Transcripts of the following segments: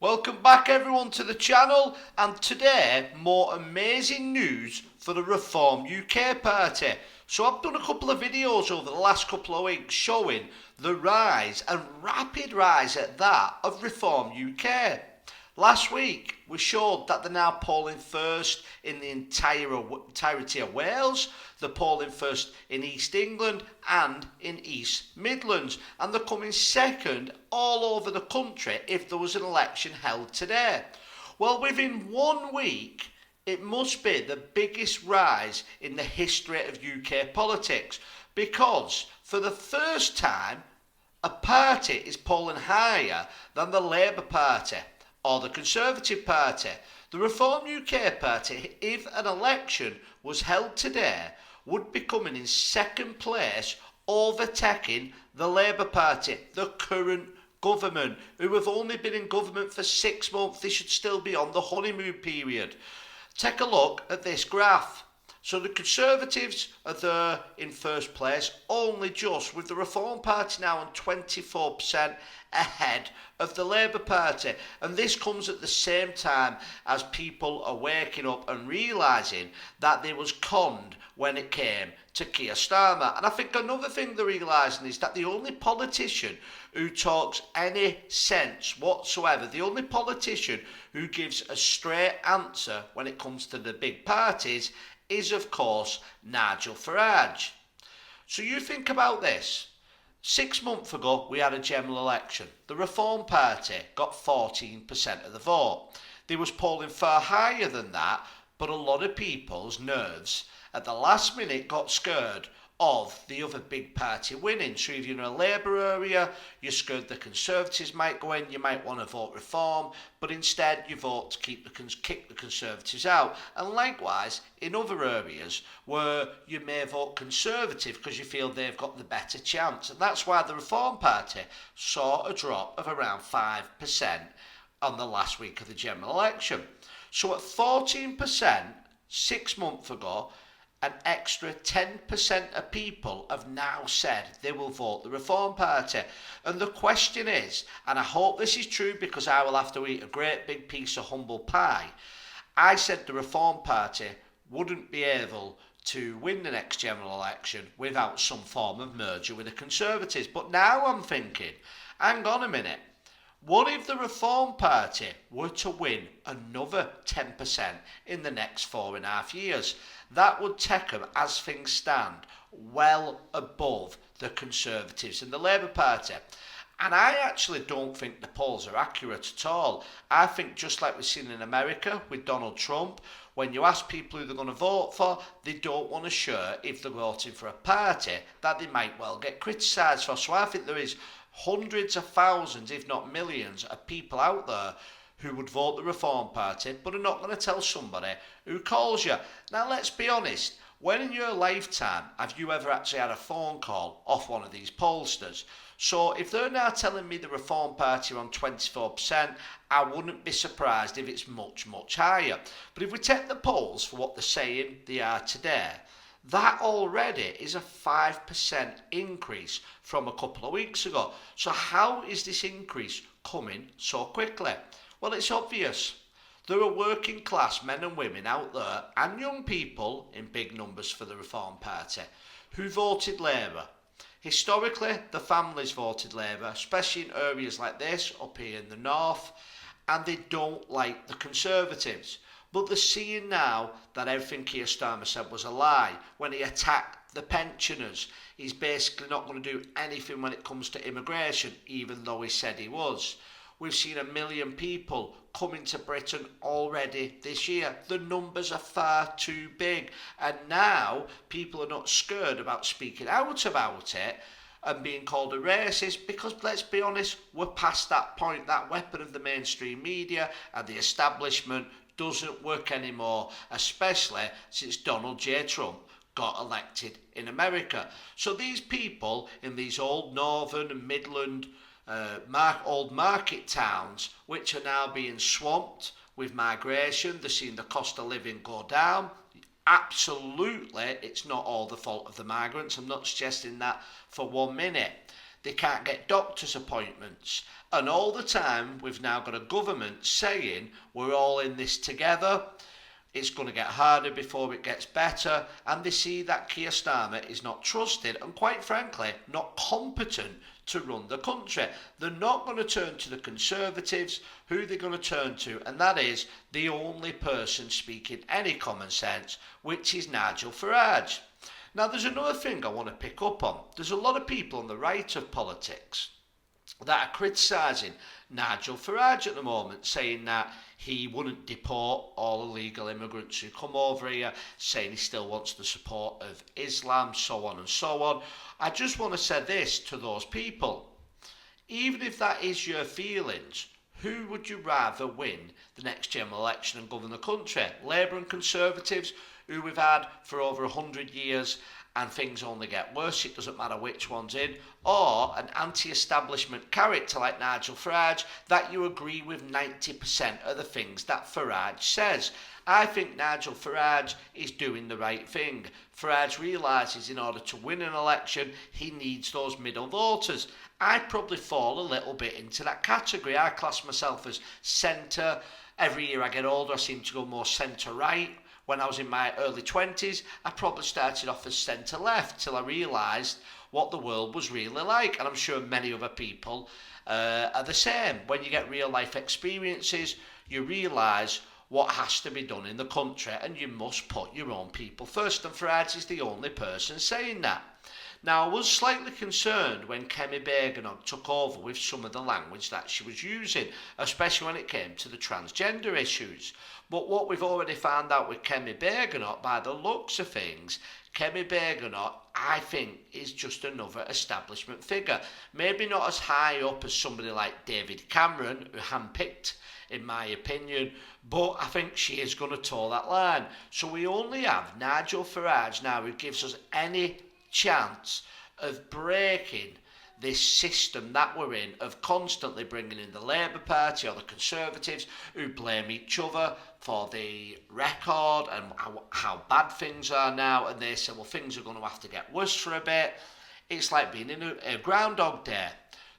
Welcome back everyone to the channel, and today more amazing news for the Reform UK Party. So I've done a couple of videos over the last couple of weeks showing the rise, and rapid rise at that, of Reform UK. Last week we showed that they're now polling first in the entirety of Wales, they're polling first in East England and in East Midlands, and they're coming second all over the country if there was an election held today. Well, within 1 week it must be the biggest rise in the history of UK politics, because for the first time a party is polling higher than the Labour Party or the Conservative Party. The Reform UK Party, if an election was held today, would be coming in second place, overtaking the Labour Party, the current government, who have only been in government for 6 months. They should still be on the honeymoon period. Take a look at this graph. So the Conservatives are there in first place, only just, with the Reform Party now on 24% ahead of the Labour Party. And this comes at the same time as people are waking up and realising that they was conned when it came to Keir Starmer. And I think another thing they're realising is that the only politician who talks any sense whatsoever, the only politician who gives a straight answer when it comes to the big parties, is of course Nigel Farage. So you think about this. 6 months ago we had a general election. The Reform Party got 14% of the vote. They was polling far higher than that, but a lot of people's nerves at the last minute got scared of the other big party winning. So if you're in a Labour area, you're scared the Conservatives might go in, you might want to vote Reform, but instead you vote to kick the Conservatives out. And likewise, in other areas where you may vote Conservative because you feel they've got the better chance. And that's why the Reform Party saw a drop of around 5% on the last week of the general election. So at 14% 6 months ago, an extra 10% of people have now said they will vote the Reform Party. And the question is, and I hope this is true because I will have to eat a great big piece of humble pie, I said the Reform Party wouldn't be able to win the next general election without some form of merger with the Conservatives. But now I'm thinking, hang on a minute, what if the Reform Party were to win another 10% in the next 4.5 years? That would take them, as things stand, well above the Conservatives and the Labour Party. And I actually don't think the polls are accurate at all. I think just like we've seen in America with Donald Trump, when you ask people who they're going to vote for, they don't want to share if they're voting for a party that they might well get criticised for. So I think there is hundreds of thousands, if not millions, of people out there who would vote the Reform Party but are not going to tell somebody who calls you. Now let's be honest, when in your lifetime have you ever actually had a phone call off one of these pollsters? So if they're now telling me the Reform Party are on 24%, I wouldn't be surprised if it's much, much higher. But if we take the polls for what they're saying they are today, that already is a 5% increase from a couple of weeks ago. So how is this increase coming so quickly? Well, it's obvious. There are working class men and women out there, and young people in big numbers for the Reform Party, who voted Labour. Historically, the families voted Labour, especially in areas like this, up here in the north, and they don't like the Conservatives. But they're seeing now that everything Keir Starmer said was a lie. When he attacked the pensioners, he's basically not going to do anything when it comes to immigration, even though he said he was. We've seen 1 million people coming to Britain already this year. The numbers are far too big. And now people are not scared about speaking out about it and being called a racist, because let's be honest, we're past that point. That weapon of the mainstream media and the establishment doesn't work anymore, especially since Donald J. Trump got elected in America. So these people in these old northern and midland old market towns, which are now being swamped with migration, they're seeing the cost of living go down. Absolutely, it's not all the fault of the migrants. I'm not suggesting that for 1 minute. they can't get doctor's appointments. And all the time we've now got a government saying we're all in this together. It's going to get harder before it gets better, and they see that Keir Starmer is not trusted and, quite frankly, not competent to run the country. They're not going to turn to the Conservatives. Who they're going to turn to, and that is the only person speaking any common sense, which is Nigel Farage. Now, there's another thing I want to pick up on. There's a lot of people on the right of politics that are criticising Nigel Farage at the moment, saying that he wouldn't deport all illegal immigrants who come over here, saying he still wants the support of Islam, so on and so on. I just want to say this to those people. Even if that is your feelings, who would you rather win the next general election and govern the country? Labour and Conservatives, who we've had for over 100 years, and things only get worse, it doesn't matter which one's in, or an anti-establishment character like Nigel Farage that you agree with 90% of the things that Farage says. I think Nigel Farage is doing the right thing. Farage realises in order to win an election, he needs those middle voters. I probably fall a little bit into that category. I class myself as centre. Every year I get older, I seem to go more centre-right. When I was in my early 20s, I probably started off as centre-left till I realised what the world was really like. And I'm sure many other people are the same. When you get real-life experiences, you realise what has to be done in the country, and you must put your own people first. And Farage is the only person saying that. Now, I was slightly concerned when Kemi Bergenog took over with some of the language that she was using, especially when it came to the transgender issues. But what we've already found out with Kemi Bergenog, by the looks of things, Kemi Bergenog, I think, is just another establishment figure. Maybe not as high up as somebody like David Cameron, who handpicked, in my opinion, but I think she is going to toe that line. So we only have Nigel Farage now, who gives us any chance of breaking this system that we're in, of constantly bringing in the Labour Party or the Conservatives, who blame each other for the record and how bad things are now, and they say, well, things are going to have to get worse for a bit. It's like being in a Groundhog Day.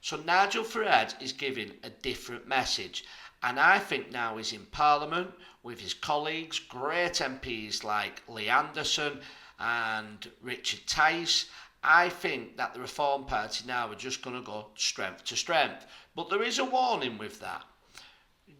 So Nigel Farage is giving a different message, and I think now he's in Parliament with his colleagues, great MPs like Lee Anderson and Richard Tice. I think that the Reform Party now are just going to go strength to strength. But there is a warning with that.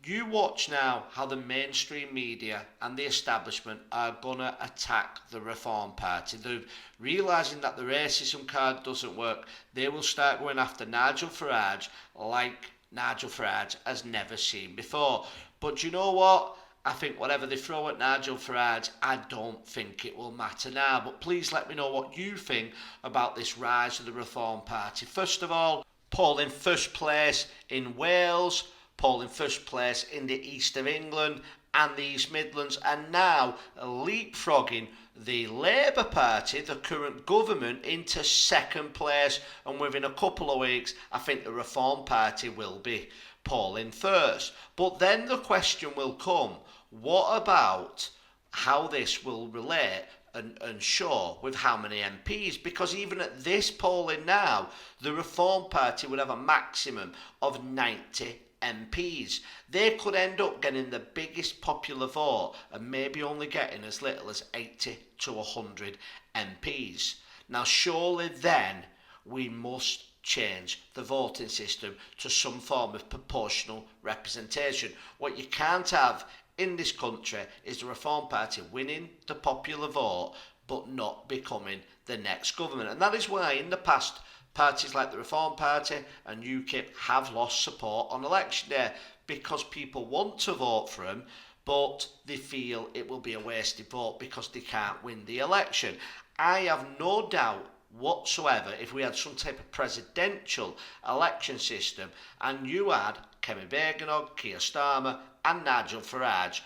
You watch now how the mainstream media and the establishment are going to attack the Reform Party. They're realising that the racism card doesn't work. They will start going after Nigel Farage like Nigel Farage has never seen before. But you know what? I think whatever they throw at Nigel Farage, I don't think it will matter now. But please let me know what you think about this rise of the Reform Party. First of all, polling first place in Wales, polling first place in the east of England and the East Midlands, and now leapfrogging the Labour Party, the current government, into second place. And within a couple of weeks, I think the Reform Party will be polling first. But then the question will come, what about how this will relate and show with how many MPs? Because even at this polling now, the Reform Party would have a maximum of 90 MPs. They could end up getting the biggest popular vote and maybe only getting as little as 80 to 100 MPs. Now, surely then we must change the voting system to some form of proportional representation. What you can't have in this country is the Reform Party winning the popular vote but not becoming the next government. And that is why in the past parties like the Reform Party and UKIP have lost support on election day, because people want to vote for them but they feel it will be a wasted vote because they can't win the election. I have no doubt whatsoever, if we had some type of presidential election system and you had Kemi Bergenog, Keir Starmer and Nigel Farage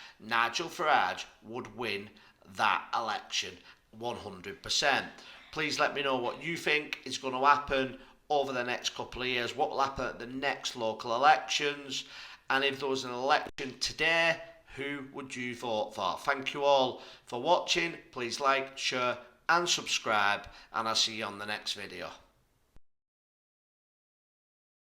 would win that election 100%. Please let me know what you think is going to happen over the next couple of years, what will happen at the next local elections, and if there was an election today, who would you vote for? Thank you all for watching. Please like, share and subscribe, and I'll see you on the next video.